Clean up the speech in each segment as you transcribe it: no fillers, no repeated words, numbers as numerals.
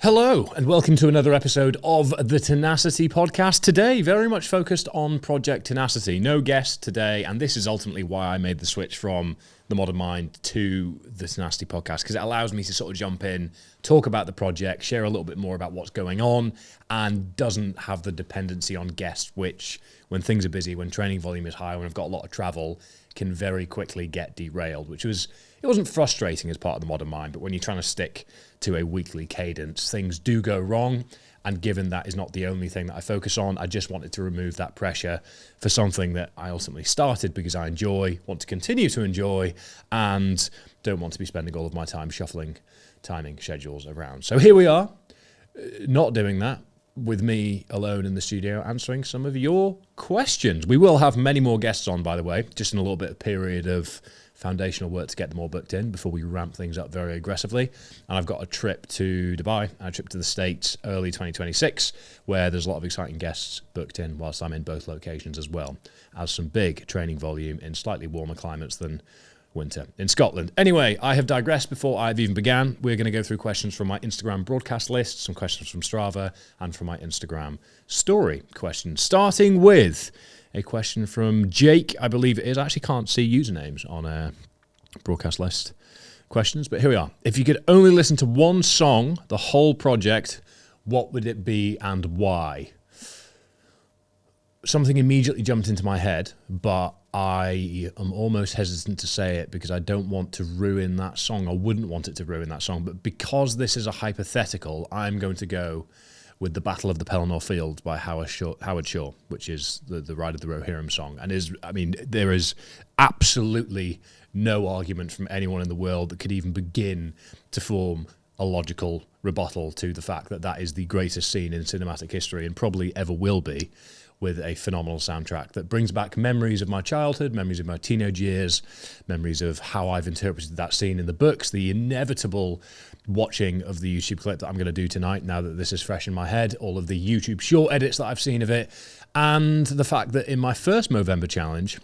Hello, and welcome to another episode of the Tenacity podcast. Today, very much focused on Project Tenacity. No guest today, and this is ultimately why I made the switch from the Modern Mind to the Tenacity podcast, because it allows me to sort of jump in, talk about the project, share a little bit more about what's going on, and doesn't have the dependency on guests, which, when things are busy, when training volume is high, when I've got a lot of travel, can very quickly get derailed, it wasn't frustrating as part of the Modern Mind, but when you're trying to stick to a weekly cadence, things do go wrong. And given that is not the only thing that I focus on, I just wanted to remove that pressure for something that I ultimately started because I enjoy, want to continue to enjoy, and don't want to be spending all of my time shuffling timing schedules around. So here we are, not doing that, with me alone in the studio answering some of your questions. We will have many more guests on, by the way, just in a little bit of period of foundational work to get them all booked in before we ramp things up very aggressively. And I've got a trip to Dubai, a trip to the States early 2026, where there's a lot of exciting guests booked in whilst I'm in both locations, as well as some big training volume in slightly warmer climates than winter in Scotland. Anyway, I have digressed before I've even began. We're going to go through questions from my Instagram broadcast list, some questions from Strava, and from my Instagram story questions, starting with a question from Jake, I believe it is. I actually can't see usernames on a broadcast list questions, but here we are. If you could only listen to one song, the whole project, what would it be and why? Something immediately jumped into my head, but I am almost hesitant to say it because I don't want to ruin that song. I wouldn't want it to ruin that song, but because this is a hypothetical, I'm going to go with The Battle of the Pelennor Fields by Howard Shaw, which is the Ride of the Rohirrim song. And there is absolutely no argument from anyone in the world that could even begin to form a logical rebuttal to the fact that that is the greatest scene in cinematic history and probably ever will be, with a phenomenal soundtrack that brings back memories of my childhood, memories of my teenage years, memories of how I've interpreted that scene in the books, the inevitable watching of the YouTube clip that I'm going to do tonight now that this is fresh in my head, all of the YouTube short edits that I've seen of it, and the fact that in my first Movember challenge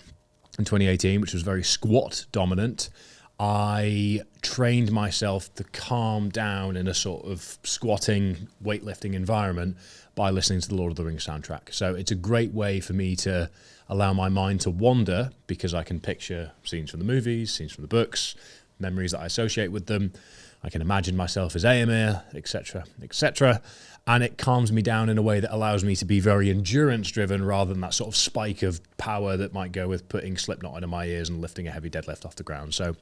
in 2018, which was very squat dominant, I trained myself to calm down in a sort of squatting, weightlifting environment by listening to the Lord of the Rings soundtrack. So it's a great way for me to allow my mind to wander because I can picture scenes from the movies, scenes from the books, memories that I associate with them. I can imagine myself as Éomer, etc., etc. And it calms me down in a way that allows me to be very endurance-driven rather than that sort of spike of power that might go with putting Slipknot into my ears and lifting a heavy deadlift off the ground. So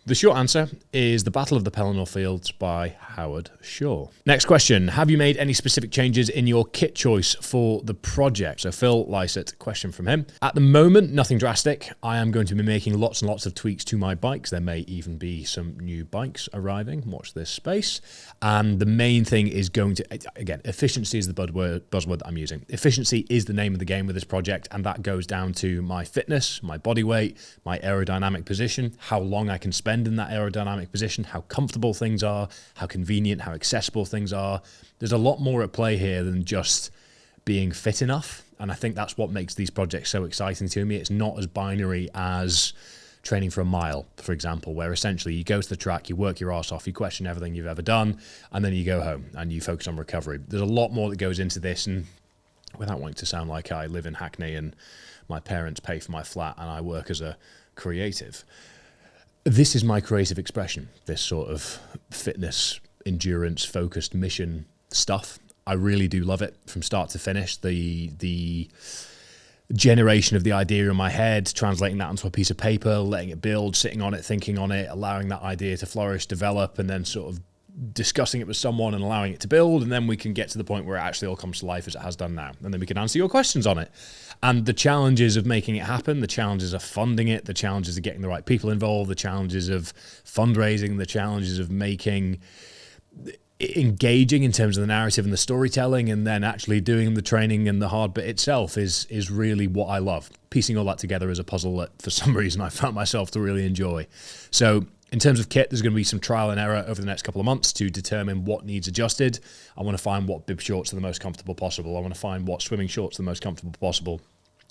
the short answer is The Battle of the Pelennor Fields by Howard Shaw. Next question. Have you made any specific changes in your kit choice for the project? So Phil Lysett, question from him. At the moment, nothing drastic. I am going to be making lots and lots of tweaks to my bikes. There may even be some new bikes arriving. Watch this space. And the main thing is going to, again, efficiency is the buzzword that I'm using. Efficiency is the name of the game with this project, and that goes down to my fitness, my body weight, my aerodynamic position, how long I can spend in that aerodynamic position, how comfortable things are, how convenient, how accessible things are. There's a lot more at play here than just being fit enough. And I think that's what makes these projects so exciting to me. It's not as binary as training for a mile, for example, where essentially you go to the track, you work your ass off, you question everything you've ever done, and then you go home and you focus on recovery. There's a lot more that goes into this, and without wanting to sound like I live in Hackney and my parents pay for my flat and I work as a creative, this is my creative expression, this sort of fitness, endurance, focused mission stuff. I really do love it from start to finish. The generation of the idea in my head, translating that onto a piece of paper, letting it build, sitting on it, thinking on it, allowing that idea to flourish, develop, and then sort of discussing it with someone and allowing it to build, and then we can get to the point where it actually all comes to life as it has done now, and then we can answer your questions on it. And the challenges of making it happen, the challenges of funding it, the challenges of getting the right people involved, the challenges of fundraising, the challenges of engaging in terms of the narrative and the storytelling, and then actually doing the training and the hard bit itself is really what I love. Piecing all that together is a puzzle that for some reason I found myself to really enjoy. So in terms of kit, there's going to be some trial and error over the next couple of months to determine what needs adjusted. I want to find what bib shorts are the most comfortable possible. I want to find what swimming shorts are the most comfortable possible.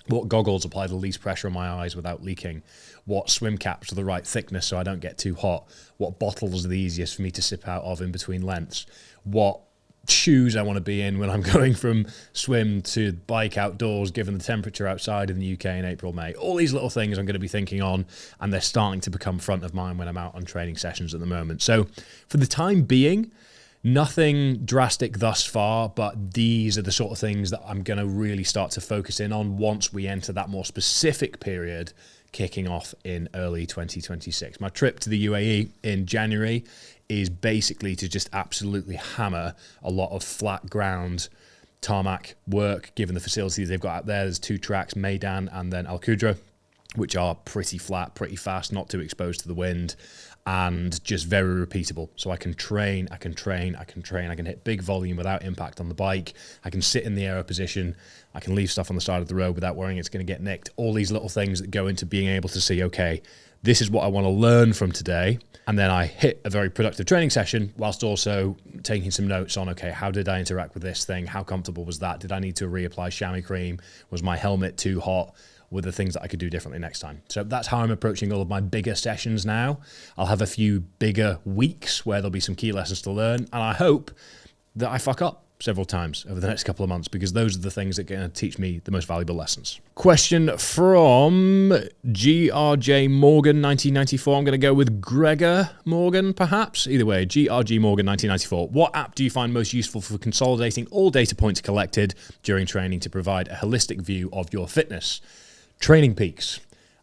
what goggles apply the least pressure on my eyes without leaking, what swim caps are the right thickness so I don't get too hot, what bottles are the easiest for me to sip out of in between lengths, what shoes I want to be in when I'm going from swim to bike outdoors, given the temperature outside in the UK in April, May. All these little things I'm going to be thinking on, and they're starting to become front of mind when I'm out on training sessions at the moment. So for the time being, nothing drastic thus far, but these are the sort of things that I'm going to really start to focus in on once we enter that more specific period kicking off in early 2026. My trip to the UAE in January is basically to just absolutely hammer a lot of flat ground tarmac work, given the facilities they've got out there. There's 2 tracks, Meydan and then Al Qudra, which are pretty flat, pretty fast, not too exposed to the wind, and just very repeatable. So I can train, I can hit big volume without impact on the bike. I can sit in the aero position. I can leave stuff on the side of the road without worrying it's going to get nicked. All these little things that go into being able to see, okay, this is what I want to learn from today. And then I hit a very productive training session whilst also taking some notes on, okay, how did I interact with this thing? How comfortable was that? Did I need to reapply chamois cream? Was my helmet too hot? Were the things that I could do differently next time? So that's how I'm approaching all of my bigger sessions now. I'll have a few bigger weeks where there'll be some key lessons to learn. And I hope that I fuck up several times over the next couple of months, because those are the things that are going to teach me the most valuable lessons. Question from GRJ Morgan 1994. I'm going to go with Gregor Morgan, perhaps. Either way, GRG Morgan 1994. What app do you find most useful for consolidating all data points collected during training to provide a holistic view of your fitness? Training Peaks.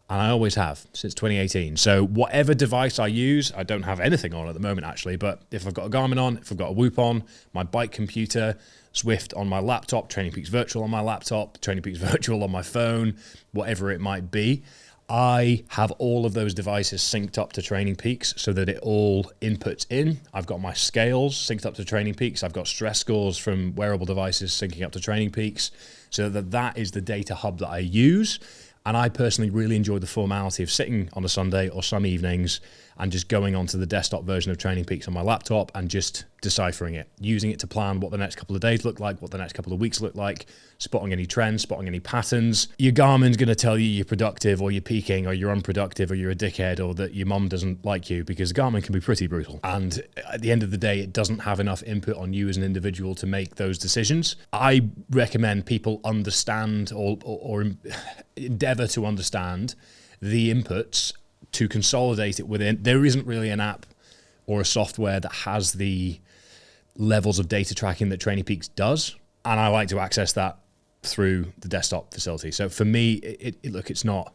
And I always have since 2018. So whatever device I use, I don't have anything on at the moment actually, but if I've got a Garmin on, if I've got a Whoop on, my bike computer, Zwift on my laptop, Training Peaks Virtual on my laptop, Training Peaks Virtual on my phone, whatever it might be, I have all of those devices synced up to Training Peaks so that it all inputs in. I've got my scales synced up to Training Peaks. I've got stress scores from wearable devices syncing up to Training Peaks, so that is the data hub that I use. And I personally really enjoy the formality of sitting on a Sunday or some evenings and just going onto the desktop version of Training Peaks on my laptop and just deciphering it, using it to plan what the next couple of days look like, what the next couple of weeks look like, spotting any trends, spotting any patterns. Your Garmin's going to tell you you're productive or you're peaking or you're unproductive or you're a dickhead or that your mum doesn't like you, because Garmin can be pretty brutal. And at the end of the day, it doesn't have enough input on you as an individual to make those decisions. I recommend people understand or endeavor to understand the inputs to consolidate it within. There isn't really an app or a software that has the levels of data tracking that Training Peaks does, and I like to access that through the desktop facility. So for me, it's not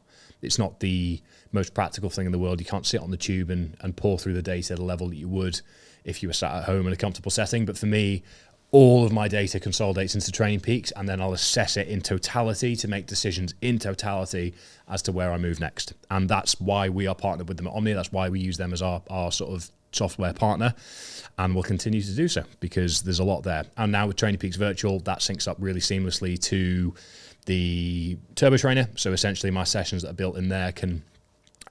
the most practical thing in the world. You can't sit on the tube and pour through the data at a level that you would if you were sat at home in a comfortable setting. But for me, all of my data consolidates into Training Peaks, and then I'll assess it in totality to make decisions in totality as to where I move next. And that's why we are partnered with them at Omnia. That's why we use them as our sort of software partner, and we'll continue to do so because there's a lot there. And now with Training Peaks Virtual, that syncs up really seamlessly to the Turbo Trainer. So essentially my sessions that are built in there can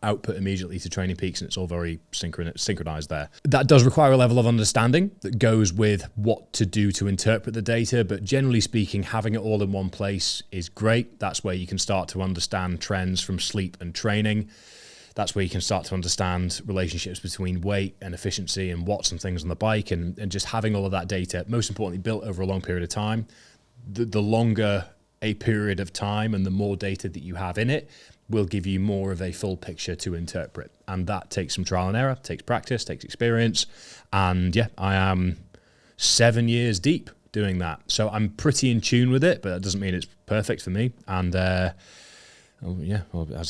output immediately to Training Peaks, and it's all very synchronized there. That does require a level of understanding that goes with what to do to interpret the data, but generally speaking, having it all in one place is great. That's where you can start to understand trends from sleep and training. That's where you can start to understand relationships between weight and efficiency and watts and things on the bike, and just having all of that data, most importantly, built over a long period of time. The longer a period of time and the more data that you have in it will give you more of a full picture to interpret. And that takes some trial and error, takes practice, takes experience. And yeah, I am 7 years deep doing that. So I'm pretty in tune with it, but that doesn't mean it's perfect for me. And as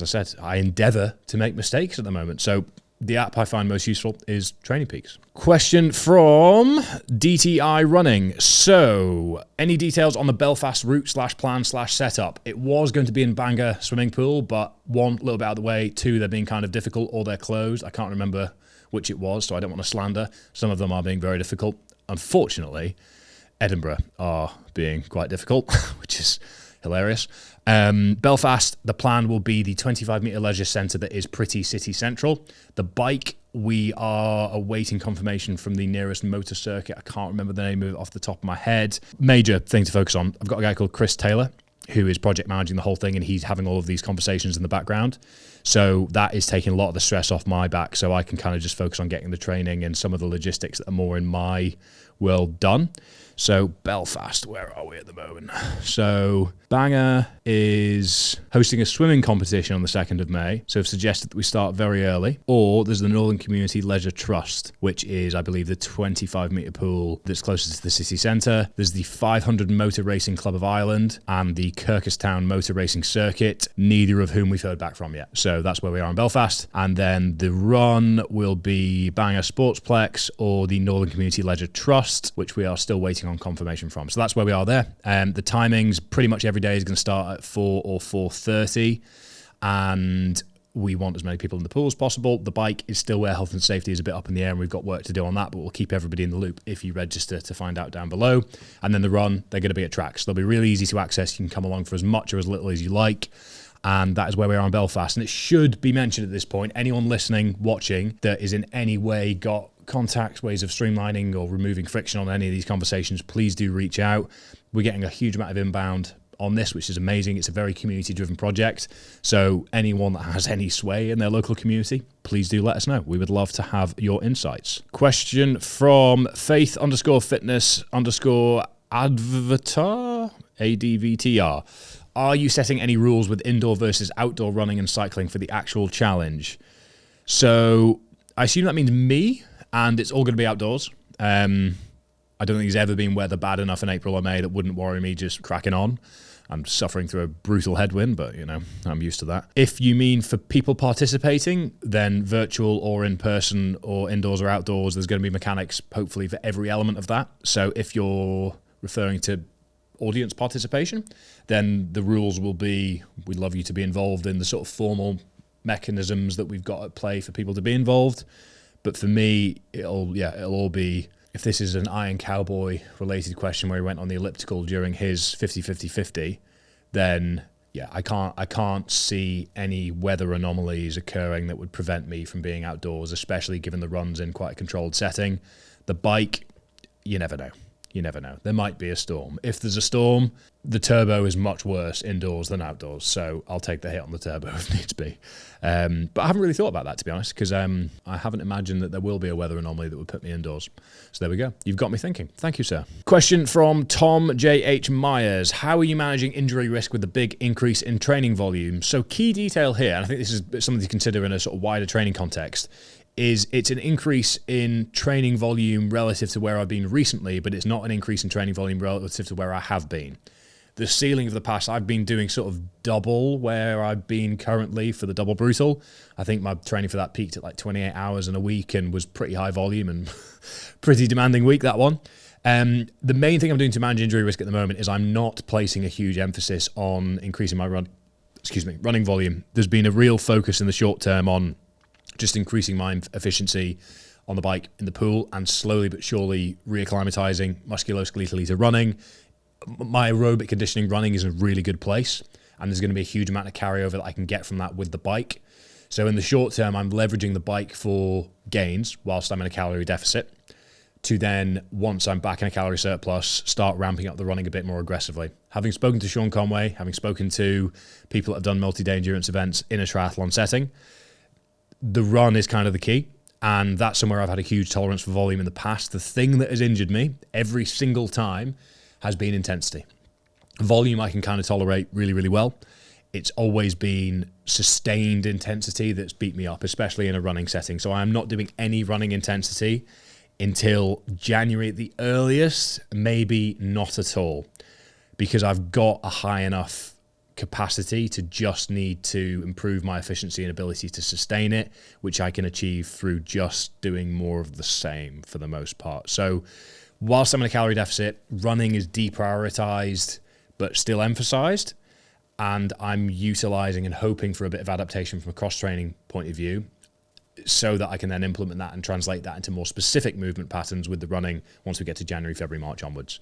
I said, I endeavor to make mistakes at the moment. So the app I find most useful is Training Peaks. Question from DTI Running. So, any details on the Belfast route /plan/setup? It was going to be in Bangor swimming pool, but one, a little bit out of the way. Two, they're being kind of difficult or they're closed. I can't remember which it was, so I don't want to slander. Some of them are being very difficult. Unfortunately, Edinburgh are being quite difficult, which is hilarious. Belfast, the plan will be the 25-metre leisure centre that is pretty city central. The bike, we are awaiting confirmation from the nearest motor circuit. I can't remember the name of it off the top of my head. Major thing to focus on. I've got a guy called Chris Taylor who is project managing the whole thing, and he's having all of these conversations in the background. So that is taking a lot of the stress off my back, so I can kind of just focus on getting the training and some of the logistics that are more in my world done. So Belfast, where are we at the moment? So Bangor is hosting a swimming competition on the 2nd of May. So I've suggested that we start very early. Or there's the Northern Community Leisure Trust, which is, I believe, the 25-metre pool that's closest to the city centre. There's the 500 Motor Racing Club of Ireland and the Kirkustown Motor Racing Circuit, neither of whom we've heard back from yet. So that's where we are in Belfast. And then the run will be Bangor Sportsplex or the Northern Community Leisure Trust, which we are still waiting on confirmation from. So that's where we are there. The timings, pretty much every day is going to start at 4 or 4:30, and we want as many people in the pool as possible. The bike is still where health and safety is a bit up in the air, and we've got work to do on that, but we'll keep everybody in the loop if you register to find out down below. And then the run, they're going to be at tracks. They'll be really easy to access. You can come along for as much or as little as you like. And that is where we are in Belfast. And it should be mentioned at this point, anyone listening, watching, that is in any way got contacts, ways of streamlining or removing friction on any of these conversations, please do reach out. We're getting a huge amount of inbound on this, which is amazing. It's a very community-driven project. So anyone that has any sway in their local community, please do let us know. We would love to have your insights. Question from faith_fitness_advtr, ADVTR. Are you setting any rules with indoor versus outdoor running and cycling for the actual challenge? So I assume that means me, and it's all going to be outdoors. I don't think there's ever been weather bad enough in April or May that wouldn't worry me just cracking on. I'm suffering through a brutal headwind, but, you know, I'm used to that. If you mean for people participating, then virtual or in person or indoors or outdoors, there's going to be mechanics, hopefully, for every element of that. So if you're referring to audience participation, then the rules will be, we'd love you to be involved in the sort of formal mechanisms that we've got at play for people to be involved. But for me, it'll all be, if this is an Iron Cowboy related question where he went on the elliptical during his 50-50-50, then yeah, I can't see any weather anomalies occurring that would prevent me from being outdoors, especially given the run's in quite a controlled setting. The bike, you never know. You never know. There might be a storm. If there's a storm, the turbo is much worse indoors than outdoors. So I'll take the hit on the turbo if needs be. But I haven't really thought about that, to be honest, because I haven't imagined that there will be a weather anomaly that would put me indoors. So there we go. You've got me thinking. Thank you, sir. Question from Tom J.H. Myers. How are you managing injury risk with the big increase in training volume? So key detail here, and I think this is something to consider in a sort of wider training context, is it's an increase in training volume relative to where I've been recently, but it's not an increase in training volume relative to where I have been. The ceiling of the past, I've been doing sort of double where I've been currently for the double brutal. I think my training for that peaked at like 28 hours in a week and was pretty high volume and pretty demanding week, that one. The main thing I'm doing to manage injury risk at the moment is I'm not placing a huge emphasis on increasing my running volume. There's been a real focus in the short term on just increasing my efficiency on the bike in the pool and slowly but surely reacclimatizing musculoskeletally to running. My aerobic conditioning running is in a really good place, and there's going to be a huge amount of carryover that I can get from that with the bike. So in the short term, I'm leveraging the bike for gains whilst I'm in a calorie deficit to then, once I'm back in a calorie surplus, start ramping up the running a bit more aggressively. Having spoken to Sean Conway, having spoken to people that have done multi-day endurance events in a triathlon setting, the run is kind of the key, and that's somewhere I've had a huge tolerance for volume in the past. The thing that has injured me every single time has been intensity. Volume I can kind of tolerate really, really well. It's always been sustained intensity that's beat me up, especially in a running setting. So I am not doing any running intensity until January at the earliest, maybe not at all, because I've got a high enough capacity to just need to improve my efficiency and ability to sustain it, which I can achieve through just doing more of the same for the most part. So whilst I'm in a calorie deficit, running is deprioritized but still emphasized, and I'm utilizing and hoping for a bit of adaptation from a cross-training point of view so that I can then implement that and translate that into more specific movement patterns with the running once we get to January, February, March onwards.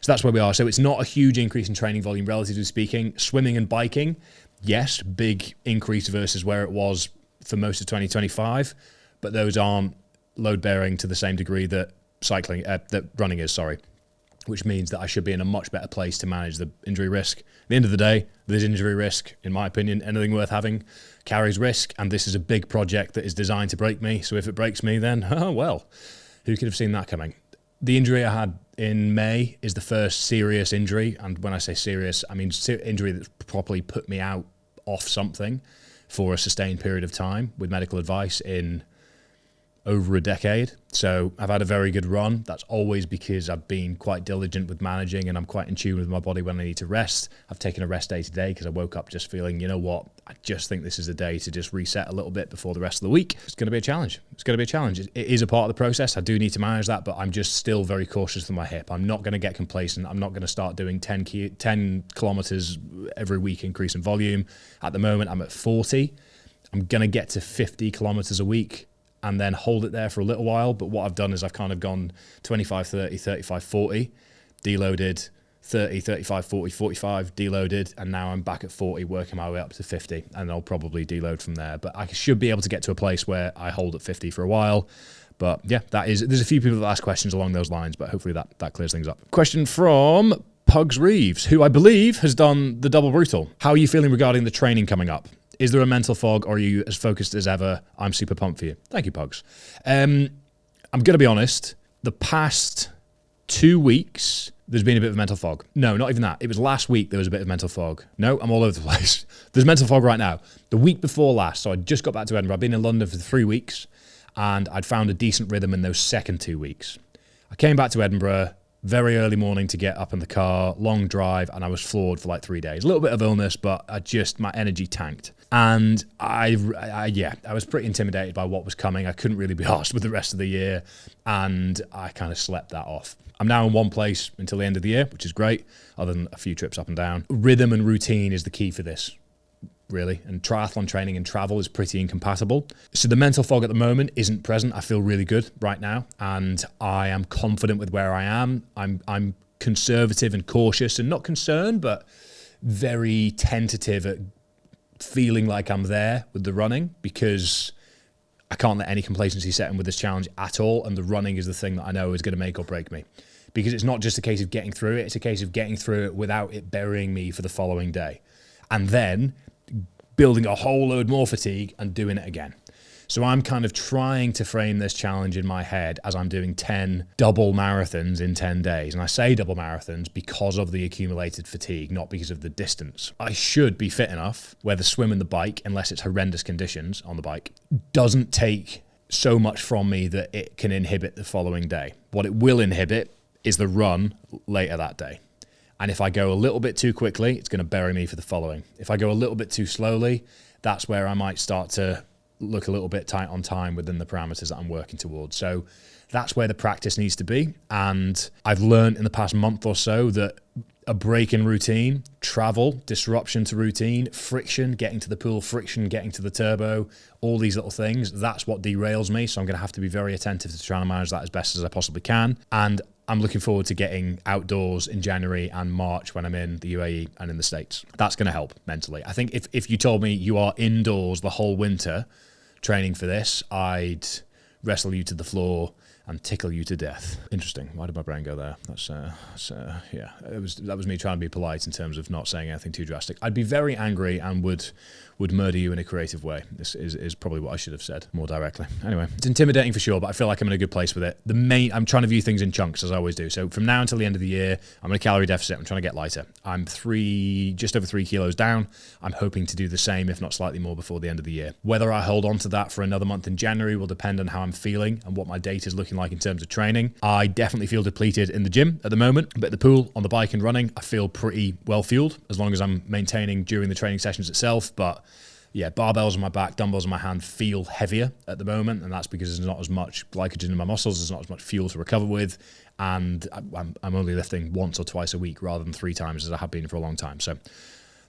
So that's where we are. So it's not a huge increase in training volume, relatively speaking. Swimming and biking, yes, big increase versus where it was for most of 2025, but those aren't load-bearing to the same degree that running is, sorry. which means that I should be in a much better place to manage the injury risk. At the end of the day, there's injury risk. In my opinion, anything worth having carries risk, and this is a big project that is designed to break me. So if it breaks me, then, oh well, who could have seen that coming? The injury I had in May is the first serious injury, and when I say serious, I mean injury that's properly put me out off something for a sustained period of time with medical advice in over a decade. So I've had a very good run. That's always because I've been quite diligent with managing and I'm quite in tune with my body when I need to rest. I've taken a rest day today because I woke up just feeling, you know what, I just think this is a day to just reset a little bit before the rest of the week. It's going to be a challenge. It's going to be a challenge. It is a part of the process. I do need to manage that, but I'm just still very cautious with my hip. I'm not going to get complacent. I'm not going to start doing 10 kilometers every week increase in volume. At the moment, I'm at 40. I'm going to get to 50 kilometers a week and then hold it there for a little while. But what I've done is I've kind of gone 25, 30, 35, 40, deloaded, 30, 35, 40, 45, deloaded, and now I'm back at 40, working my way up to 50, and I'll probably deload from there. But I should be able to get to a place where I hold at 50 for a while. But yeah, there's a few people that ask questions along those lines, but hopefully that clears things up. Question from Pugs Reeves, who I believe has done the double brutal. How are you feeling regarding the training coming up? Is there a mental fog, or are you as focused as ever? I'm super pumped for you. Thank you, Pugs. I'm going to be honest. The past 2 weeks, there's been a bit of mental fog. No, not even that. It was last week there was a bit of mental fog. No, I'm all over the place. There's mental fog right now. The week before last, so I just got back to Edinburgh. I've been in London for 3 weeks, and I'd found a decent rhythm in those second 2 weeks. I came back to Edinburgh very early morning to get up in the car, long drive, and I was floored for like 3 days. A little bit of illness, but my energy tanked. And I was pretty intimidated by what was coming. I couldn't really be arsed with the rest of the year, and I kind of slept that off. I'm now in one place until the end of the year, which is great, other than a few trips up and down. Rhythm and routine is the key for this, really, and triathlon training and travel is pretty incompatible. So the mental fog at the moment isn't present. I feel really good right now, and I am confident with where I am. I'm conservative and cautious, and not concerned, but very tentative at feeling like I'm there with the running, because I can't let any complacency set in with this challenge at all, and the running is the thing that I know is going to make or break me. Because it's not just a case of getting through it, it's a case of getting through it without it burying me for the following day. And then building a whole load more fatigue and doing it again. So I'm kind of trying to frame this challenge in my head as I'm doing 10 double marathons in 10 days. And I say double marathons because of the accumulated fatigue, not because of the distance. I should be fit enough where the swim and the bike, unless it's horrendous conditions on the bike, doesn't take so much from me that it can inhibit the following day. What it will inhibit is the run later that day. And if I go a little bit too quickly, it's going to bury me for the following. If I go a little bit too slowly, that's where I might start to look a little bit tight on time within the parameters that I'm working towards. So that's where the practice needs to be. And I've learned in the past month or so that a break in routine, travel, disruption to routine, friction, getting to the pool, friction, getting to the turbo, all these little things, that's what derails me. So I'm going to have to be very attentive to trying to manage that as best as I possibly can. And I'm looking forward to getting outdoors in January and March when I'm in the UAE and in the States. That's going to help mentally. I think if you told me you are indoors the whole winter training for this, I'd wrestle you to the floor and tickle you to death. Interesting. Why did my brain go there? Yeah. That was me trying to be polite in terms of not saying anything too drastic. I'd be very angry and would murder you in a creative way. This is probably what I should have said more directly. Anyway, it's intimidating for sure, but I feel like I'm in a good place with it. I'm trying to view things in chunks, as I always do. So from now until the end of the year, I'm in a calorie deficit. I'm trying to get lighter. I'm just over 3 kilos down. I'm hoping to do the same, if not slightly more, before the end of the year. Whether I hold on to that for another month in January will depend on how I'm feeling and what my date is looking like in terms of training. I definitely feel depleted in the gym at the moment, but at the pool, on the bike and running, I feel pretty well fueled as long as I'm maintaining during the training sessions itself. But yeah, barbells on my back, dumbbells in my hand feel heavier at the moment, and that's because there's not as much glycogen in my muscles, there's not as much fuel to recover with, and I'm only lifting once or twice a week rather than 3 times as I have been for a long time. So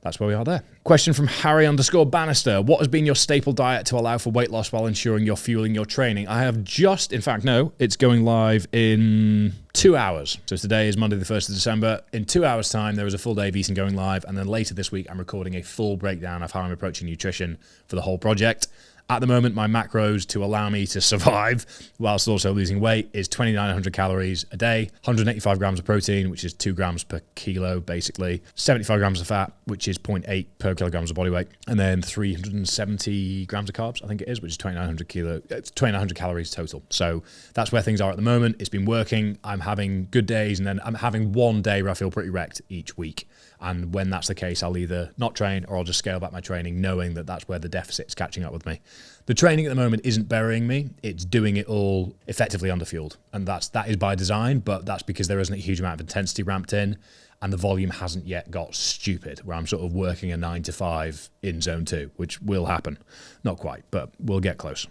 that's where we are there. Question from Harry_Bannister. What has been your staple diet to allow for weight loss while ensuring you're fueling your training? I have it's going live in 2 hours. So today is Monday the 1st of December. In 2 hours time, there is a full day of eating going live. And then later this week, I'm recording a full breakdown of how I'm approaching nutrition for the whole project. At the moment, my macros to allow me to survive whilst also losing weight is 2,900 calories a day, 185 grams of protein, which is 2 grams per kilo, basically, 75 grams of fat, which is 0.8 per kilograms of body weight, and then 370 grams of carbs, I think it is, which is 2,900 calories total. So that's where things are at the moment. It's been working. I'm having good days, and then I'm having one day where I feel pretty wrecked each week. And when that's the case, I'll either not train or I'll just scale back my training, knowing that that's where the deficit's catching up with me. The training at the moment isn't burying me. It's doing it all effectively underfueled. And that is by design, but that's because there isn't a huge amount of intensity ramped in and the volume hasn't yet got stupid, where I'm sort of working a 9 to 5 in zone 2, which will happen. Not quite, but we'll get close.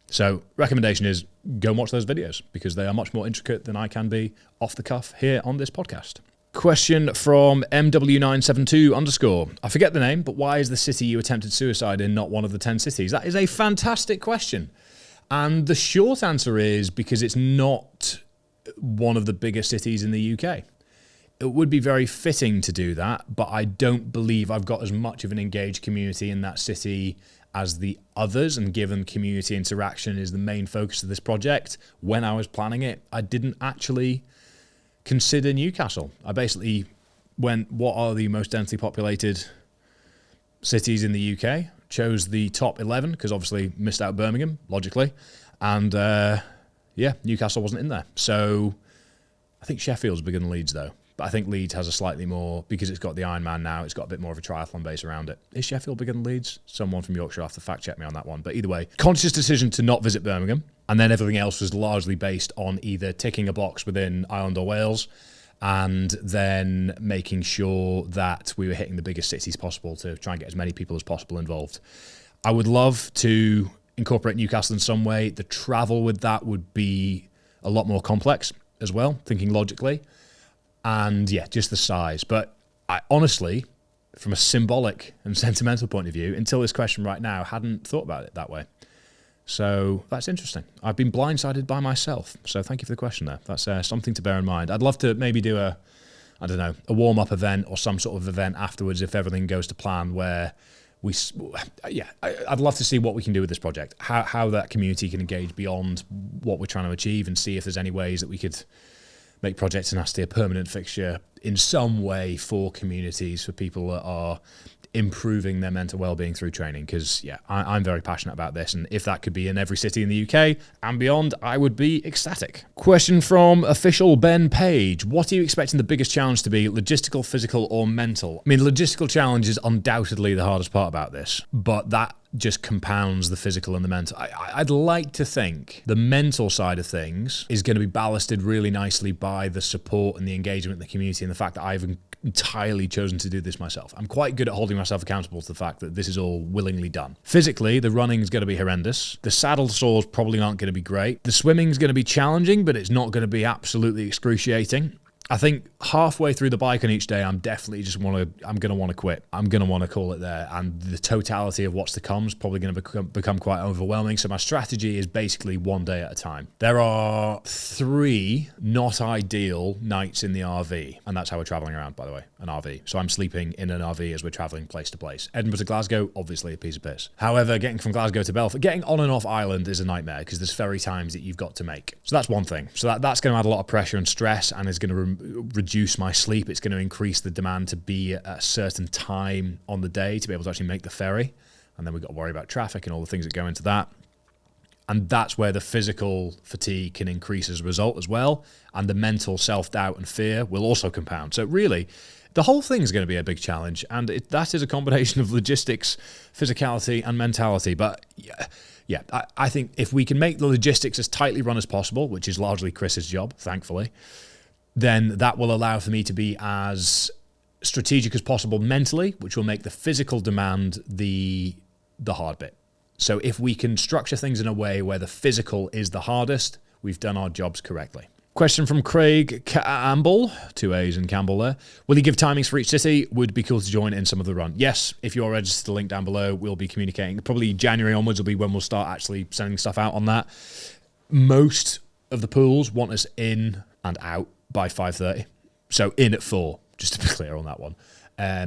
So recommendation is go and watch those videos because they are much more intricate than I can be off the cuff here on this podcast. Question from MW972_. I forget the name, but why is the city you attempted suicide in not one of the 10 cities? That is a fantastic question. And the short answer is because it's not one of the biggest cities in the UK. It would be very fitting to do that, but I don't believe I've got as much of an engaged community in that city as the others. And given community interaction is the main focus of this project, when I was planning it, I didn't actually consider Newcastle. I basically went, what are the most densely populated cities in the UK? Chose the top 11 because obviously missed out Birmingham, logically. And Newcastle wasn't in there. So I think Sheffield's bigger than Leeds though. But I think Leeds has a slightly more, because it's got the Ironman now, it's got a bit more of a triathlon base around it. Is Sheffield bigger than Leeds? Someone from Yorkshire will have to fact check me on that one. But either way, conscious decision to not visit Birmingham. And then everything else was largely based on either ticking a box within Ireland or Wales and then making sure that we were hitting the biggest cities possible to try and get as many people as possible involved. I would love to incorporate Newcastle in some way. The travel with that would be a lot more complex as well, thinking logically. And yeah, just the size. But I honestly, from a symbolic and sentimental point of view, until this question right now, hadn't thought about it that way. So that's interesting. I've been blindsided by myself. So thank you for the question there. That's something to bear in mind. I'd love to maybe do a warm-up event or some sort of event afterwards if everything goes to plan where I'd love to see what we can do with this project, how that community can engage beyond what we're trying to achieve and see if there's any ways that we could make Project Tenacity a permanent fixture in some way for communities, for people that are improving their mental well-being through training. Because I'm very passionate about this, and if that could be in every city in the UK and beyond, I would be ecstatic. Question from official Ben Page. What are you expecting the biggest challenge to be, logistical, physical or mental? I mean, logistical challenge is undoubtedly the hardest part about this, but that just compounds the physical and the mental. I'd like to think the mental side of things is going to be ballasted really nicely by the support and the engagement in the community and the fact that I've entirely chosen to do this myself. I'm quite good at holding myself accountable to the fact that this is all willingly done. Physically, the running is going to be horrendous. The saddle sores probably aren't going to be great. The swimming is going to be challenging, but it's not going to be absolutely excruciating. I think halfway through the bike on each day, I'm definitely I'm going to want to quit. I'm going to want to call it there. And the totality of what's to come is probably going to become quite overwhelming. So my strategy is basically one day at a time. There are 3 not ideal nights in the RV. And that's how we're traveling around, by the way, an RV. So I'm sleeping in an RV as we're traveling place to place. Edinburgh to Glasgow, obviously a piece of piss. However, getting from Glasgow to Belfast, getting on and off island is a nightmare because there's ferry times that you've got to make. So that's one thing. So that's going to add a lot of pressure and stress and is going to reduce my sleep. It's going to increase the demand to be at a certain time on the day to be able to actually make the ferry. And then we've got to worry about traffic and all the things that go into that. And that's where the physical fatigue can increase as a result as well. And the mental self-doubt and fear will also compound. So really, the whole thing is going to be a big challenge. And that is a combination of logistics, physicality and mentality. But I think if we can make the logistics as tightly run as possible, which is largely Chris's job, thankfully, then that will allow for me to be as strategic as possible mentally, which will make the physical demand the hard bit. So if we can structure things in a way where the physical is the hardest, we've done our jobs correctly. Question from Craig Campbell, 2 A's in Campbell there. Will you give timings for each city? Would be cool to join in some of the run. Yes, if you're registered, the link down below, we'll be communicating. Probably January onwards will be when we'll start actually sending stuff out on that. Most of the pools want us in and out by 5:30. So in at 4. just to be clear on that one.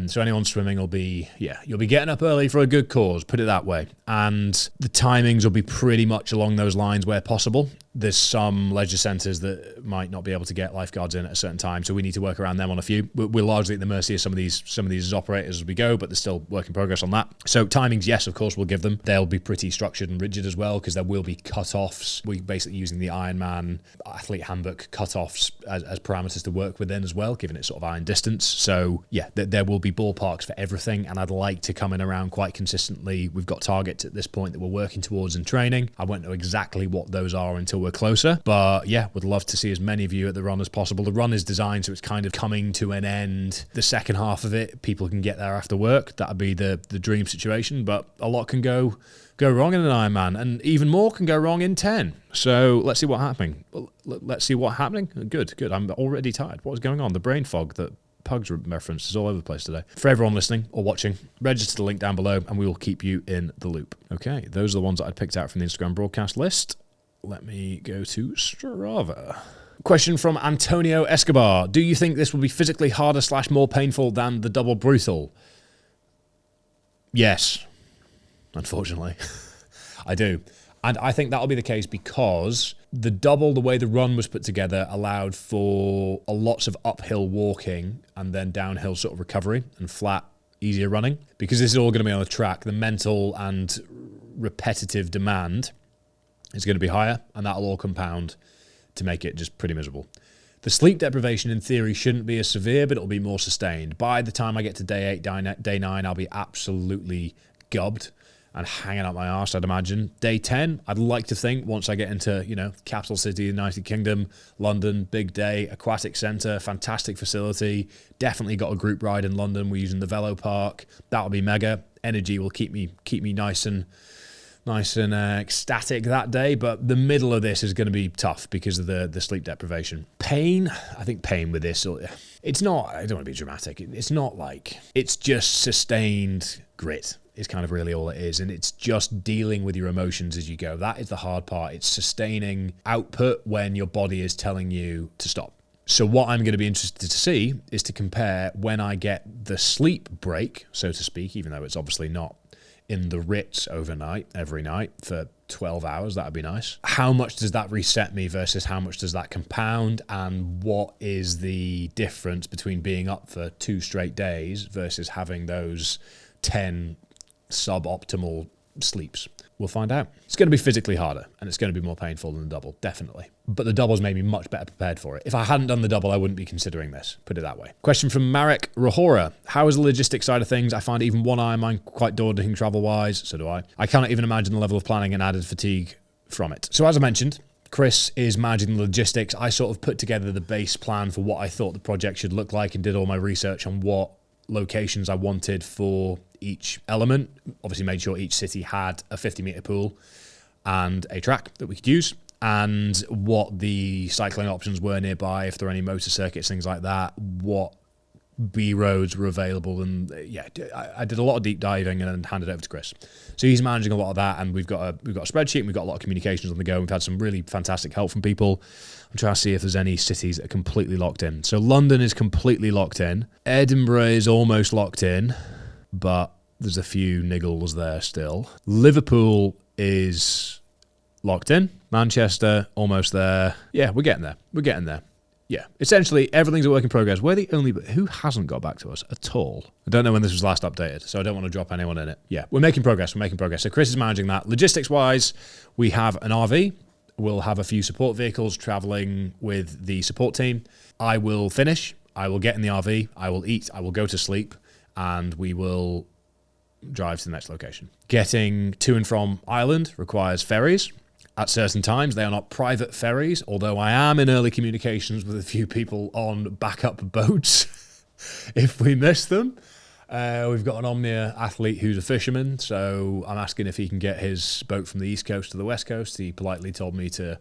So anyone swimming will be, you'll be getting up early for a good cause, put it that way. And the timings will be pretty much along those lines where possible. There's some leisure centres that might not be able to get lifeguards in at a certain time, so we need to work around them on a few. We're largely at the mercy of some of these operators as we go, but there's still work in progress on that. So timings, yes, of course, we'll give them. They'll be pretty structured and rigid as well, because there will be cut-offs. We're basically using the Ironman athlete handbook cut-offs as parameters to work within as well, given it sort of iron distance. So yeah, there will be ballparks for everything, and I'd like to come in around quite consistently. We've got targets at this point that we're working towards in training. I won't know exactly what those are until we're closer, but yeah, would love to see as many of you at the run as possible. The run is designed so it's kind of coming to an end. The second half of it, people can get there after work. That'd be the dream situation, but a lot can go wrong in an Ironman, and even more can go wrong in 10. So let's see what's happening. Let's see what's happening. Good. I'm already tired. What was going on? The brain fog that Pugs reference is all over the place today. For everyone listening or watching, register the link down below and we will keep you in the loop. Okay, those are the ones that I'd picked out from the Instagram broadcast list. Let me go to Strava. Question from Antonio Escobar. Do you think this will be physically harder / more painful than the double brutal? Yes, unfortunately. I do. And I think that'll be the case because the double, the way the run was put together, allowed for lots of uphill walking and then downhill sort of recovery and flat, easier running. Because this is all going to be on the track, the mental and repetitive demand is going to be higher, and that'll all compound to make it just pretty miserable. The sleep deprivation, in theory, shouldn't be as severe, but it'll be more sustained. By the time I get to day 8, day 9, I'll be absolutely gubbed and hanging out my arse, I'd imagine. Day 10, I'd like to think, once I get into, capital city, United Kingdom, London, big day, aquatic centre, fantastic facility, definitely got a group ride in London. We're using the Velo Park. That'll be mega. Energy will keep me nice and ecstatic that day, but the middle of this is going to be tough because of the sleep deprivation. Pain, I think pain with this, it's not, I don't want to be dramatic, it's not like, it's just sustained grit is kind of really all it is, and it's just dealing with your emotions as you go. That is the hard part. It's sustaining output when your body is telling you to stop. So what I'm going to be interested to see is to compare when I get the sleep break, so to speak, even though it's obviously not in the Ritz overnight, every night for 12 hours, that would be nice. How much does that reset me versus how much does that compound? And what is the difference between being up for 2 straight days versus having those 10 suboptimal sleeps? We'll find out. It's going to be physically harder and it's going to be more painful than the double, definitely. But the double's made me much better prepared for it. If I hadn't done the double, I wouldn't be considering this, put it that way. Question from Marek Rahora. How is the logistics side of things? I find even one Ironman quite daunting travel-wise, so do I. I cannot even imagine the level of planning and added fatigue from it. So as I mentioned, Chris is managing the logistics. I sort of put together the base plan for what I thought the project should look like and did all my research on what locations I wanted for each element. Obviously made sure each city had a 50-meter pool and a track that we could use, and what the cycling options were nearby, if there are any motor circuits, things like that, what B roads were available, and I did a lot of deep diving and handed it over to Chris. So he's managing a lot of that, and we've got a spreadsheet, and we've got a lot of communications on the go. We've had some really fantastic help from people. I'm trying to see if there's any cities that are completely locked in. So London is completely locked in. Edinburgh is almost locked in, but there's a few niggles there still. Liverpool is locked in. Manchester, almost there. Yeah, we're getting there. Yeah, essentially everything's a work in progress. We're the only, who hasn't got back to us at all? I don't know when this was last updated, so I don't want to drop anyone in it. Yeah, we're making progress. So Chris is managing that. Logistics-wise, we have an RV. We'll have a few support vehicles traveling with the support team. I will finish. I will get in the RV. I will eat. I will go to sleep, and we will drive to the next location. Getting to and from Ireland requires ferries. At certain times, they are not private ferries, although I am in early communications with a few people on backup boats if we miss them. We've got an Omnia athlete who's a fisherman, so I'm asking if he can get his boat from the East Coast to the West Coast. He politely told me to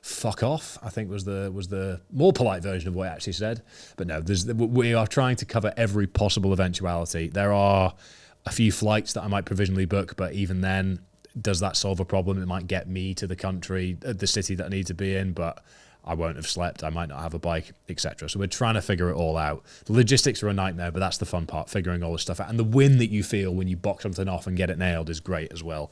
fuck off, I think was the more polite version of what he actually said. But no, we are trying to cover every possible eventuality. There are a few flights that I might provisionally book, but even then, does that solve a problem? It might get me to the country, the city that I need to be in, but I won't have slept, I might not have a bike, etc. So we're trying to figure it all out. The logistics are a nightmare, but that's the fun part, figuring all this stuff out. And the win that you feel when you box something off and get it nailed is great as well.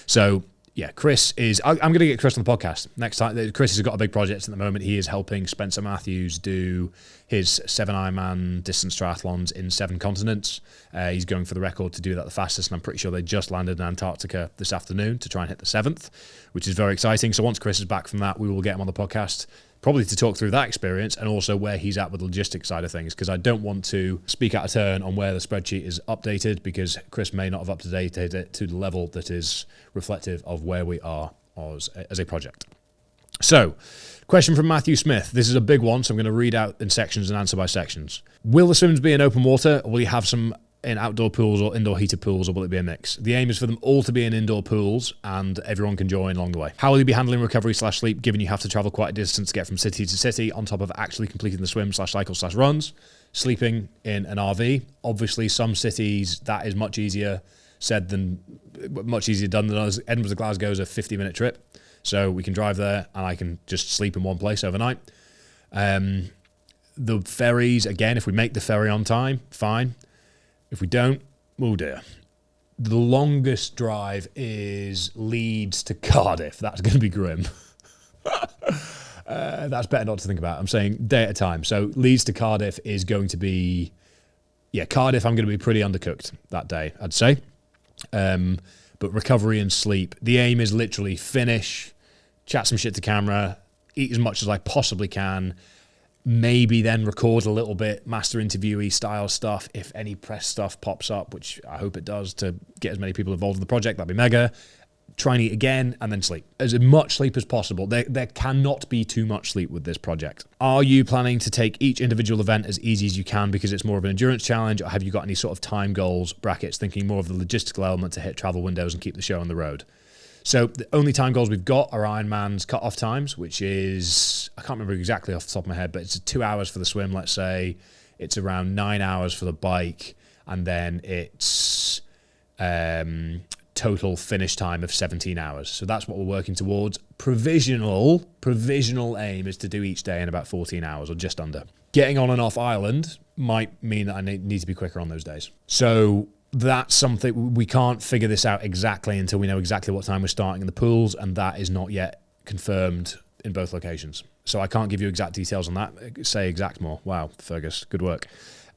So yeah, Chris is... I'm going to get Chris on the podcast next time. Chris has got a big project at the moment. He is helping Spencer Matthews do his 7 Ironman distance triathlons in 7 continents. He's going for the record to do that the fastest, and I'm pretty sure they just landed in Antarctica this afternoon to try and hit the 7th, which is very exciting. So once Chris is back from that, we will get him on the podcast, probably to talk through that experience and also where he's at with the logistics side of things, because I don't want to speak out of turn on where the spreadsheet is updated, because Chris may not have up-to-dated it to the level that is reflective of where we are as a project. So, question from Matthew Smith. This is a big one, so I'm going to read out in sections and answer by sections. Will the swims be in open water, or will you have some in outdoor pools or indoor heated pools, or will it be a mix? The aim is for them all to be in indoor pools and everyone can join along the way. How will you be handling recovery/sleep, given you have to travel quite a distance to get from city to city, on top of actually completing the swim/cycle/runs? Sleeping in an RV. Obviously, some cities, that is much easier done than others. Edinburgh to Glasgow is a 50-minute trip, so we can drive there and I can just sleep in one place overnight. The ferries, again, if we make the ferry on time, fine. If we don't, oh dear. The longest drive is Leeds to Cardiff. That's going to be grim. That's better not to think about. I'm saying day at a time. So Leeds to Cardiff is going to be... Yeah, Cardiff, I'm going to be pretty undercooked that day, I'd say. But recovery and sleep. The aim is literally finish, chat some shit to camera, eat as much as I possibly can, maybe then record a little bit, master interviewee style stuff if any press stuff pops up, which I hope it does, to get as many people involved in the project. That'd be mega. Try and eat again and then sleep. As much sleep as possible. There cannot be too much sleep with this project. Are you planning to take each individual event as easy as you can because it's more of an endurance challenge, or have you got any sort of time goals, brackets, thinking more of the logistical element to hit travel windows and keep the show on the road? So the only time goals we've got are Ironman's cut-off times, which is, I can't remember exactly off the top of my head, but it's 2 hours for the swim, let's say. It's around 9 hours for the bike, and then it's total finish time of 17 hours. So that's what we're working towards. Provisional aim is to do each day in about 14 hours or just under. Getting on and off island might mean that I need to be quicker on those days. So that's something, we can't figure this out exactly until we know exactly what time we're starting in the pools, and that is not yet confirmed in both locations. So I can't give you exact details on that. Say exact more. Wow, Fergus, good work.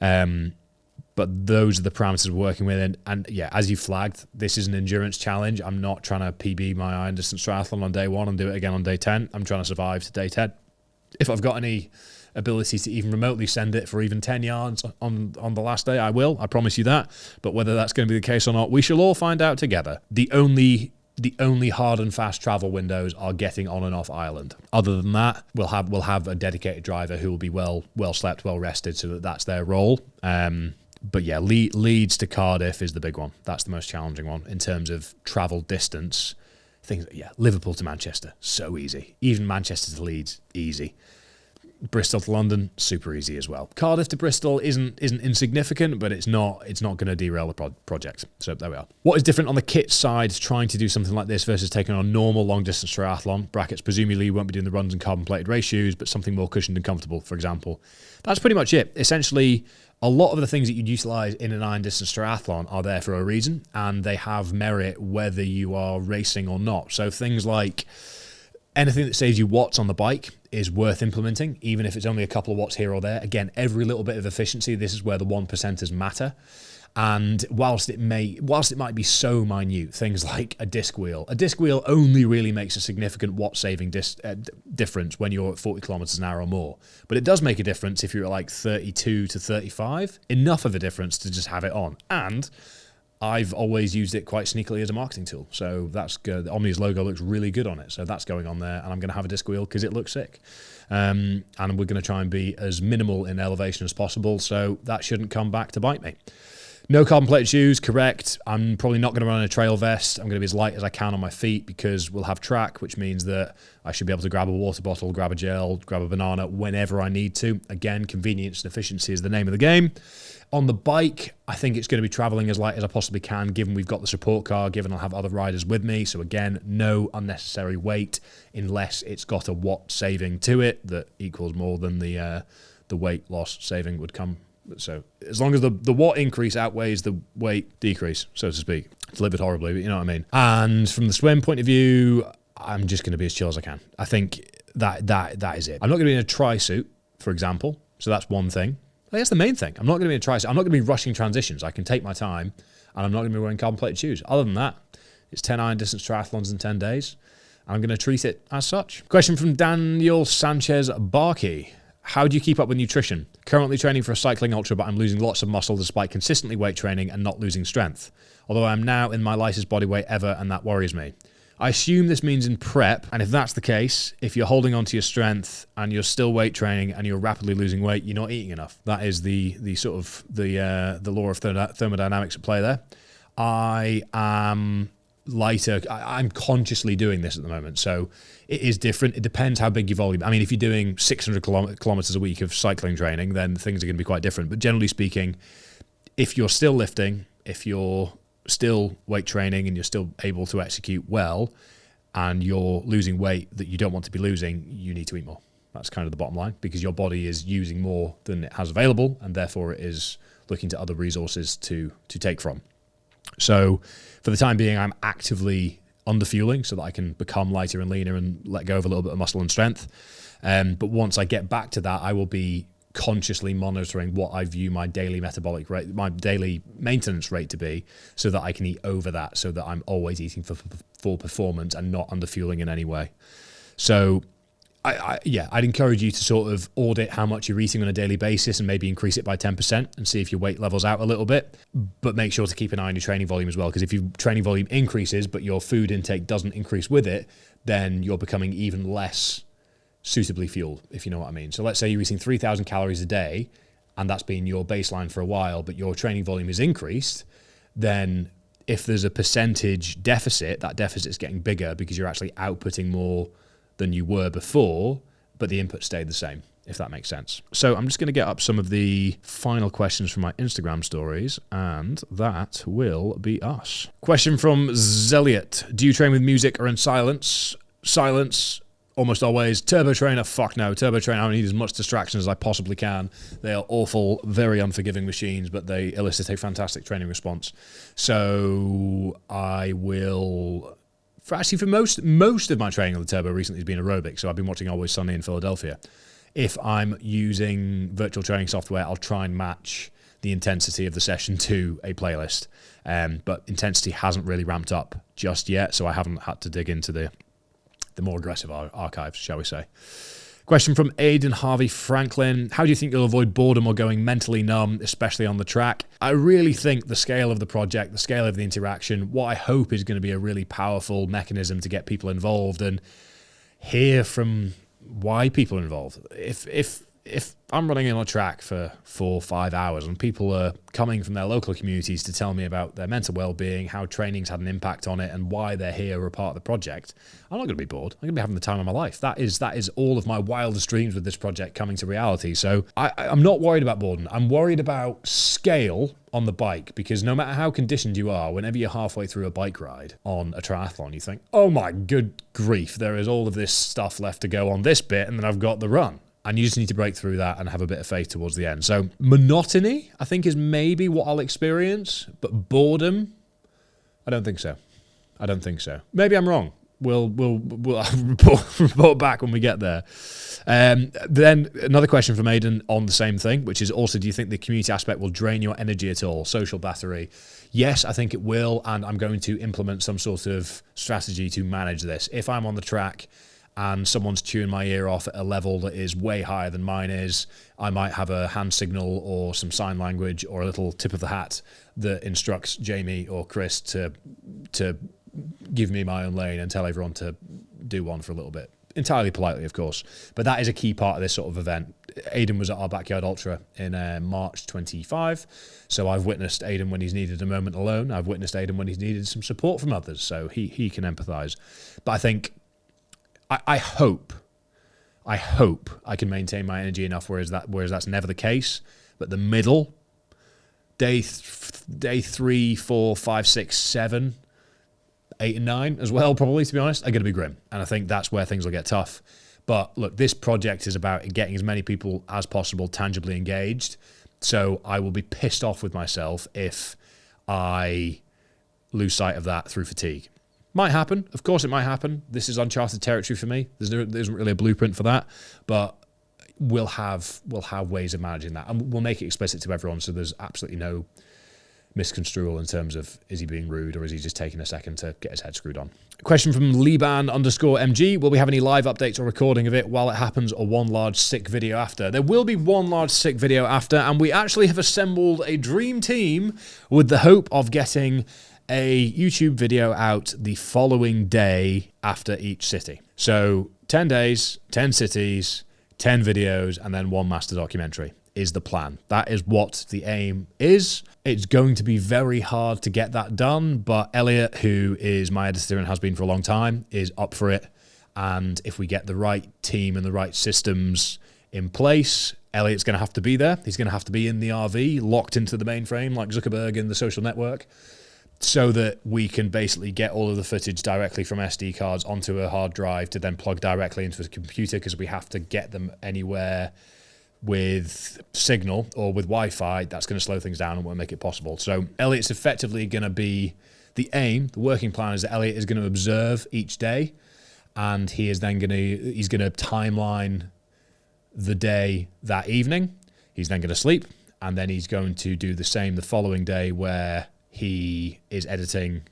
But those are the parameters we're working with. And yeah, as you flagged, this is an endurance challenge. I'm not trying to PB my iron distance triathlon on day 1 and do it again on day 10. I'm trying to survive to day 10. If I've got any ability to even remotely send it for even 10 yards on the last day, I will. I promise you that. But whether that's going to be the case or not, we shall all find out together. The only hard and fast travel windows are getting on and off island. Other than that, we'll have a dedicated driver who will be well slept, well rested, so that's their role. But yeah, Leeds to Cardiff is the big one. That's the most challenging one in terms of travel distance. Liverpool to Manchester, so easy. Even Manchester to Leeds, easy. Bristol to London, super easy as well. Cardiff to Bristol isn't insignificant, but it's not going to derail the project. So there we are. What is different on the kit side trying to do something like this versus taking on a normal long distance triathlon? Brackets, presumably you won't be doing the runs in carbon plated race shoes, but something more cushioned and comfortable, for example. That's pretty much it. Essentially, a lot of the things that you'd utilize in an iron distance triathlon are there for a reason, and they have merit whether you are racing or not. So things like anything that saves you watts on the bike is worth implementing, even if it's only a couple of watts here or there. Again, every little bit of efficiency, this is where the 1%ers matter. And whilst it might be so minute, things like a disc wheel only really makes a significant watt saving difference when you're at 40 kilometers an hour or more. But it does make a difference if you're at like 32 to 35, enough of a difference to just have it on. And I've always used it quite sneakily as a marketing tool. So that's good. The Omni's logo looks really good on it. So that's going on there. And I'm going to have a disc wheel because it looks sick. And we're going to try and be as minimal in elevation as possible. So that shouldn't come back to bite me. No carbon plated shoes, correct. I'm probably not going to run in a trail vest. I'm going to be as light as I can on my feet because we'll have track, which means that I should be able to grab a water bottle, grab a gel, grab a banana whenever I need to. Again, convenience and efficiency is the name of the game. On the bike, I think it's going to be traveling as light as I possibly can, given we've got the support car, given I'll have other riders with me. So again, no unnecessary weight unless it's got a watt saving to it that equals more than the weight loss saving would come. So as long as the watt increase outweighs the weight decrease, so to speak. Delivered horribly, but you know what I mean. And from the swim point of view, I'm just going to be as chill as I can. I think that is it. I'm not going to be in a tri-suit, for example. So that's one thing. That's the main thing. I'm not going to be in a tri-suit. I'm not going to be rushing transitions. I can take my time, and I'm not going to be wearing carbon-plated shoes. Other than that, it's 10 iron distance triathlons in 10 days. I'm going to treat it as such. Question from Daniel Sanchez Barkey. How do you keep up with nutrition? Currently training for a cycling ultra, but I'm losing lots of muscle despite consistently weight training and not losing strength. Although I'm now in my lightest body weight ever, and that worries me. I assume this means in prep, and if that's the case, if you're holding on to your strength and you're still weight training and you're rapidly losing weight, you're not eating enough. That is the sort of the law of thermodynamics at play there. I am lighter. I'm consciously doing this at the moment, so it is different. It depends how big your volume. I mean, if you're doing 600 kilometers a week of cycling training, then things are going to be quite different. But generally speaking, if you're still lifting, if you're still weight training and you're still able to execute well, and you're losing weight that you don't want to be losing, you need to eat more. That's kind of the bottom line, because your body is using more than it has available, and therefore it is looking to other resources to take from. So for the time being, I'm actively underfueling so that I can become lighter and leaner and let go of a little bit of muscle and strength. But once I get back to that, I will be consciously monitoring what I view my daily metabolic rate, my daily maintenance rate to be, so that I can eat over that, so that I'm always eating for performance and not underfueling in any way. So I'd encourage you to sort of audit how much you're eating on a daily basis and maybe increase it by 10% and see if your weight levels out a little bit. But make sure to keep an eye on your training volume as well, because if your training volume increases but your food intake doesn't increase with it, then you're becoming even less suitably fueled, if you know what I mean. So let's say you're eating 3,000 calories a day and that's been your baseline for a while, but your training volume is increased, then if there's a percentage deficit, that deficit's getting bigger because you're actually outputting more than you were before, but the input stayed the same, if that makes sense. So I'm just going to get up some of the final questions from my Instagram stories, and that will be us. Question from Zeliot. Do you train with music or in silence? Silence, almost always. Turbo Trainer, fuck no. Turbo Trainer, I need as much distraction as I possibly can. They are awful, very unforgiving machines, but they elicit a fantastic training response. So I will... For most of my training on the Turbo recently has been aerobic, so I've been watching Always Sunny in Philadelphia. If I'm using virtual training software, I'll try and match the intensity of the session to a playlist. But intensity hasn't really ramped up just yet, so I haven't had to dig into the more aggressive archives, shall we say. Question from Aidan Harvey Franklin. How do you think you'll avoid boredom or going mentally numb, especially on the track? I really think the scale of the project, the scale of the interaction, what I hope is going to be a really powerful mechanism to get people involved and hear from why people are involved. If I'm running on a track for 4 or 5 hours and people are coming from their local communities to tell me about their mental well-being, how training's had an impact on it, and why they're here or a part of the project, I'm not going to be bored. I'm going to be having the time of my life. That is all of my wildest dreams with this project coming to reality. So I'm not worried about boredom. I'm worried about scale on the bike, because no matter how conditioned you are, whenever you're halfway through a bike ride on a triathlon, you think, oh my good grief, there is all of this stuff left to go on this bit, and then I've got the run. And you just need to break through that and have a bit of faith towards the end. So monotony, I think, is maybe what I'll experience. But boredom, I don't think so. Maybe I'm wrong. We'll report back when we get there. Then another question from Aidan on the same thing, which is also, do you think the community aspect will drain your energy at all? Social battery. Yes, I think it will. And I'm going to implement some sort of strategy to manage this. If I'm on the track and someone's chewing my ear off at a level that is way higher than mine is, I might have a hand signal or some sign language or a little tip of the hat that instructs Jamie or Chris to give me my own lane and tell everyone to do one for a little bit. Entirely politely, of course. But that is a key part of this sort of event. Aidan was at our backyard ultra in March 25. So I've witnessed Aidan when he's needed a moment alone. I've witnessed Aidan when he's needed some support from others. So he can empathise. But I think, I hope I can maintain my energy enough, whereas that's never the case. But the middle, day 3, 4, 5, 6, 7, 8 and 9 as well, probably, to be honest, are going to be grim. And I think that's where things will get tough. But look, this project is about getting as many people as possible tangibly engaged. So I will be pissed off with myself if I lose sight of that through fatigue. Might happen. Of course it might happen. This is uncharted territory for me. There isn't really a blueprint for that. But we'll have ways of managing that. And we'll make it explicit to everyone so there's absolutely no misconstrual in terms of, is he being rude or is he just taking a second to get his head screwed on? Question from Liban_MG. Will we have any live updates or recording of it while it happens, or one large sick video after? There will be one large sick video after, and we actually have assembled a dream team with the hope of getting a YouTube video out the following day after each city. So 10 days, 10 cities, 10 videos, and then one master documentary is the plan. That is what the aim is. It's going to be very hard to get that done, but Elliot, who is my editor and has been for a long time, is up for it. And if we get the right team and the right systems in place, Elliot's going to have to be there. He's going to have to be in the RV, locked into the mainframe like Zuckerberg in The Social Network, so that we can basically get all of the footage directly from SD cards onto a hard drive to then plug directly into a computer, because we have to get them anywhere with signal or with Wi-Fi. That's going to slow things down and won't make it possible. So Elliot's effectively going to be the aim. The working plan is that Elliot is going to observe each day, and he's going to timeline the day that evening. He's then going to sleep, and then he's going to do the same the following day, where he is editing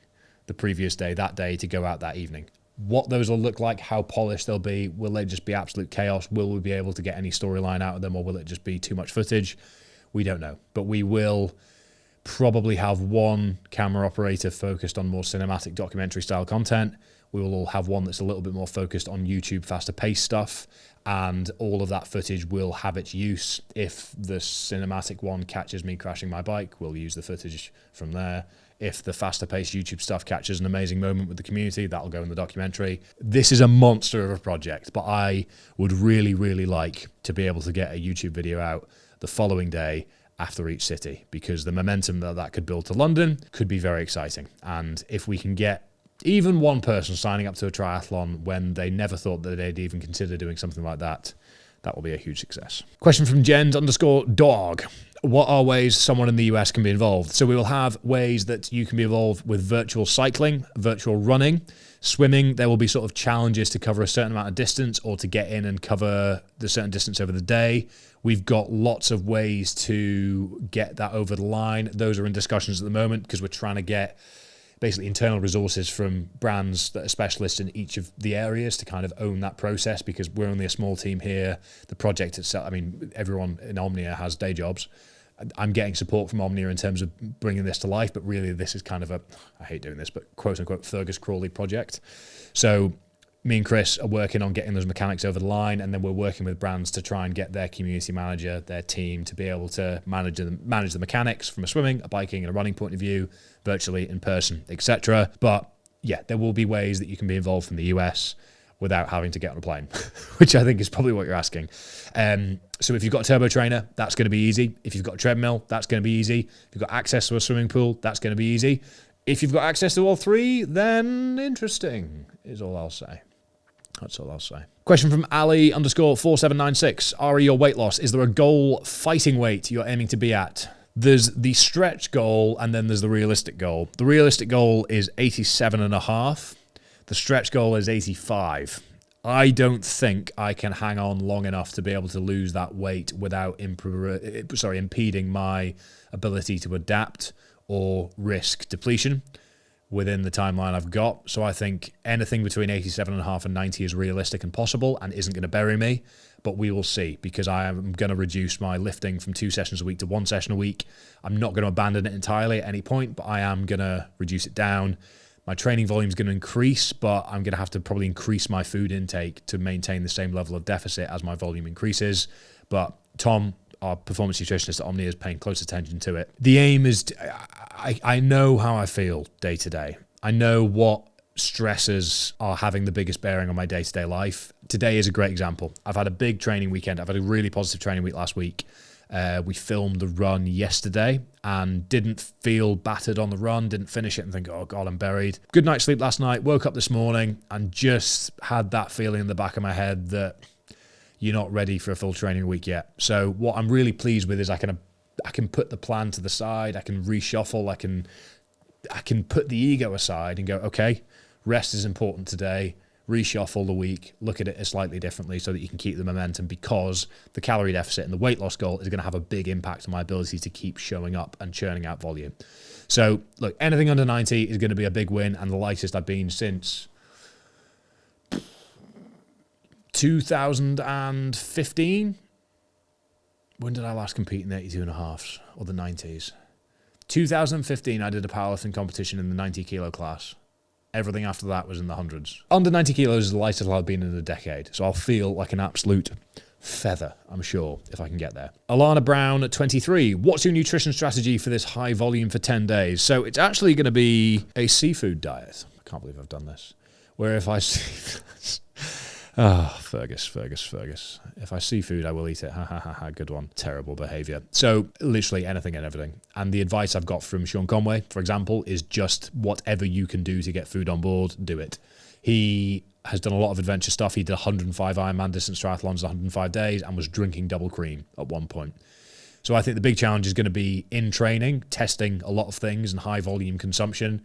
the previous day that day to go out that evening. What those will look like, how polished they'll be, will they just be absolute chaos? Will we be able to get any storyline out of them, or will it just be too much footage? We don't know. But we will probably have one camera operator focused on more cinematic documentary style content. We will all have one that's a little bit more focused on YouTube faster paced stuff, and all of that footage will have its use. If the cinematic one catches me crashing my bike, we'll use the footage from there. If the faster paced YouTube stuff catches an amazing moment with the community, that'll go in the documentary. This is a monster of a project, but I would really, really like to be able to get a YouTube video out the following day after each city, because the momentum that could build to London could be very exciting. And if we can get even one person signing up to a triathlon when they never thought that they'd even consider doing something like that, that will be a huge success. Question from Jens_dog. What are ways someone in the US can be involved? So we will have ways that you can be involved with virtual cycling, virtual running, swimming. There will be sort of challenges to cover a certain amount of distance, or to get in and cover the certain distance over the day. We've got lots of ways to get that over the line. Those are in discussions at the moment, because we're trying to get basically internal resources from brands that are specialists in each of the areas to kind of own that process, because we're only a small team here. The project itself, I mean, everyone in Omnia has day jobs. I'm getting support from Omnia in terms of bringing this to life, but really this is kind of a, I hate doing this, but quote unquote Fergus Crawley project. So me and Chris are working on getting those mechanics over the line, and then we're working with brands to try and get their community manager, their team, to be able to manage the mechanics from a swimming, a biking, and a running point of view, virtually, in person, etc. But yeah, there will be ways that you can be involved from the US without having to get on a plane, which I think is probably what you're asking. So if you've got a turbo trainer, that's going to be easy. If you've got a treadmill, that's going to be easy. If you've got access to a swimming pool, that's going to be easy. If you've got access to all three, then interesting is all I'll say. That's all I'll say. Question from Ali_4796. Ari, your weight loss. Is there a goal fighting weight you're aiming to be at? There's the stretch goal, and then there's the realistic goal. The realistic goal is 87.5. The stretch goal is 85. I don't think I can hang on long enough to be able to lose that weight without impeding my ability to adapt or risk depletion within the timeline I've got. So I think anything between 87.5 and 90 is realistic and possible, and isn't going to bury me. But we will see, because I am going to reduce my lifting from 2 sessions a week to 1 session a week. I'm not going to abandon it entirely at any point, but I am going to reduce it down. My training volume is going to increase, but I'm going to have to probably increase my food intake to maintain the same level of deficit as my volume increases. But Tom, our performance nutritionist at Omnia, is paying close attention to it. The aim is, I know how I feel day to day. I know what stresses are having the biggest bearing on my day-to-day life. Today is a great example. I've had a big training weekend. I've had a really positive training week last week. We filmed the run yesterday and didn't feel battered on the run, didn't finish it and think, oh God, I'm buried. Good night's sleep last night, woke up this morning and just had that feeling in the back of my head that you're not ready for a full training week yet. So what I'm really pleased with is I can put the plan to the side, I can reshuffle, I can put the ego aside and go, okay, rest is important today, reshuffle the week, look at it slightly differently so that you can keep the momentum, because the calorie deficit and the weight loss goal is going to have a big impact on my ability to keep showing up and churning out volume. So look, anything under 90 is going to be a big win, and the lightest I've been since 2015. When did I last compete in the 82 and a halves or the 90s? 2015, I did a powerlifting competition in the 90 kilo class. Everything after that was in the hundreds. Under 90 kilos is the lightest I've been in a decade, so I'll feel like an absolute feather, I'm sure, if I can get there. Alana Brown at 23. What's your nutrition strategy for this high volume for 10 days? So it's actually going to be a seafood diet. I can't believe I've done this. Where if I see... Fergus. If I see food, I will eat it. Ha ha ha ha. Good one. Terrible behavior. So literally anything and everything. And the advice I've got from Sean Conway, for example, is just whatever you can do to get food on board, do it. He has done a lot of adventure stuff. He did 105 Ironman distance triathlons, 105 days, and was drinking double cream at one point. So I think the big challenge is going to be in training, testing a lot of things and high volume consumption,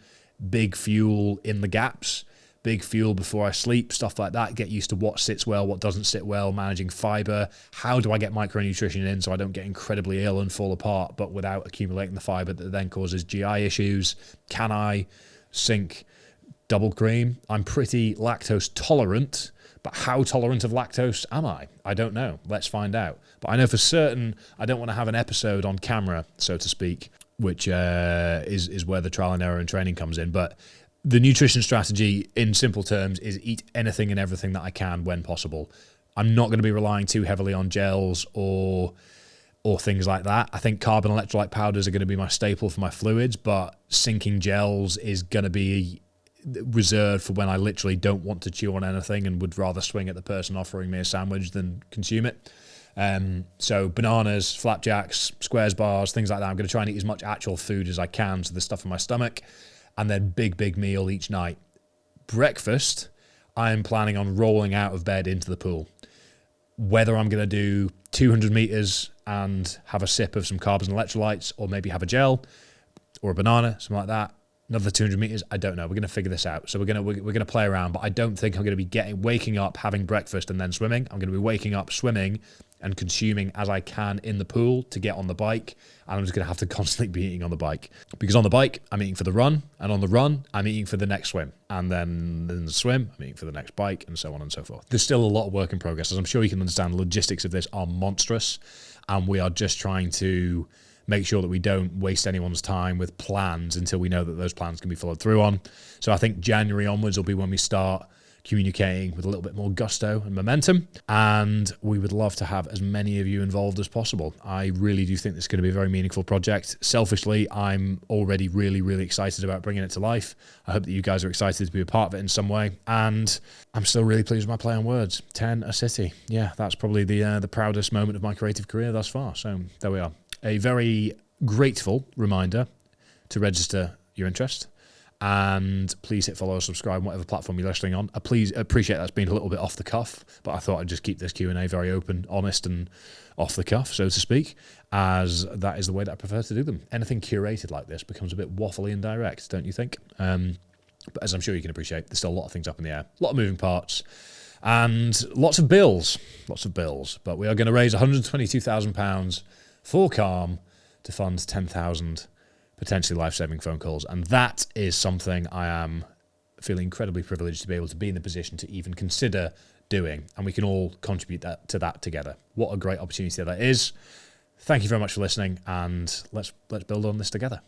big fuel in the gaps, big fuel before I sleep, stuff like that. Get used to what sits well, what doesn't sit well, managing fiber. How do I get micronutrition in so I don't get incredibly ill and fall apart, but without accumulating the fiber that then causes GI issues? Can I sink double cream? I'm pretty lactose tolerant, but how tolerant of lactose am I? I don't know. Let's find out. But I know for certain I don't want to have an episode on camera, so to speak, which is where the trial and error and training comes in. But the nutrition strategy, in simple terms, is eat anything and everything that I can when possible. I'm not going to be relying too heavily on gels or things like that. I think carb and electrolyte powders are going to be my staple for my fluids, but sinking gels is going to be reserved for when I literally don't want to chew on anything and would rather swing at the person offering me a sandwich than consume it. So bananas, flapjacks, squares bars, things like that. I'm going to try and eat as much actual food as I can, so there's stuff in my stomach. And then big meal each night. Breakfast, I'm planning on rolling out of bed into the pool. Whether I'm going to do 200 meters and have a sip of some carbs and electrolytes, or maybe have a gel or a banana, something like that. Another 200 meters, I don't know. We're going to figure this out. So we're going to play around, but I don't think I'm going to be waking up, having breakfast and then swimming. I'm going to be waking up, swimming, and consuming as I can in the pool to get on the bike. And I'm just going to have to constantly be eating on the bike. Because on the bike, I'm eating for the run. And on the run, I'm eating for the next swim. And then in the swim, I'm eating for the next bike, and so on and so forth. There's still a lot of work in progress. As I'm sure you can understand, the logistics of this are monstrous. And we are just trying to make sure that we don't waste anyone's time with plans until we know that those plans can be followed through on. So I think January onwards will be when we start communicating with a little bit more gusto and momentum, and we would love to have as many of you involved as possible. I really do think this is going to be a very meaningful project. Selfishly, I'm already really excited about bringing it to life. I hope that you guys are excited to be a part of it in some way, and I'm still really pleased with my play on words. 10 a city. Yeah, that's probably the proudest moment of my creative career thus far. So there we are. A very grateful reminder to register your interest. And please hit follow or subscribe on whatever platform you're listening on. I please appreciate that's been a little bit off the cuff, but I thought I'd just keep this Q&A very open, honest, and off the cuff, so to speak, as that is the way that I prefer to do them. Anything curated like this becomes a bit waffly and direct, don't you think? But as I'm sure you can appreciate, there's still a lot of things up in the air, a lot of moving parts, and lots of bills. But we are going to raise £122,000 for Calm to fund 10,000 potentially life-saving phone calls. And that is something I am feeling incredibly privileged to be able to be in the position to even consider doing. And we can all contribute to that together. What a great opportunity that is. Thank you very much for listening, and let's build on this together.